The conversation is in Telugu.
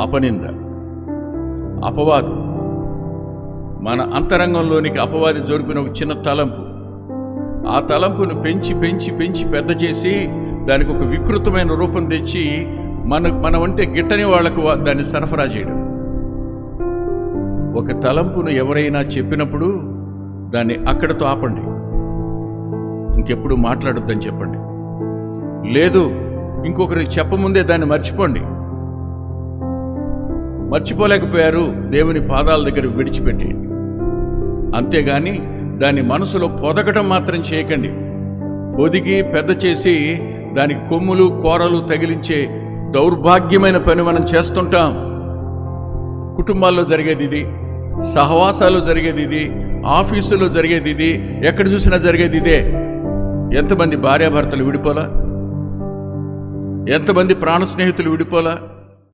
అపనింద, అపవాదు. మన అంతరంగంలోనికి అపవాది జోర్పిన ఒక చిన్న తలంపు. ఆ తలంపును పెంచి పెంచి పెంచి పెద్ద చేసి దానికి ఒక వికృతమైన రూపం తెచ్చి మన వంటే గిట్టని వాళ్లకు దాన్ని సరఫరా చేయడం. ఒక తలంపును ఎవరైనా చెప్పినప్పుడు దాన్ని అక్కడితో ఆపండి, ఇంకెప్పుడు మాట్లాడొద్దని చెప్పండి. లేదు, ఇంకొకరికి చెప్పముందే దాన్ని మర్చిపోండి. మర్చిపోలేకపోయారు, దేవుని పాదాల దగ్గర విడిచిపెట్టి. అంతేగాని దాన్ని మనసులో పొదగటం మాత్రం చేయకండి. పొదిగి పెద్ద చేసి దానికి కొమ్ములు కోరలు తగిలించే దౌర్భాగ్యమైన పని మనం చేస్తుంటాం. కుటుంబాల్లో జరిగేది ఇది, సహవాసాలు జరిగేది ఇది, ఆఫీసులో జరిగేది ఇది, ఎక్కడ చూసినా జరిగేది ఇదే. ఎంతమంది భార్యాభర్తలు విడిపోలా, ఎంతమంది ప్రాణ స్నేహితులు విడిపోలా.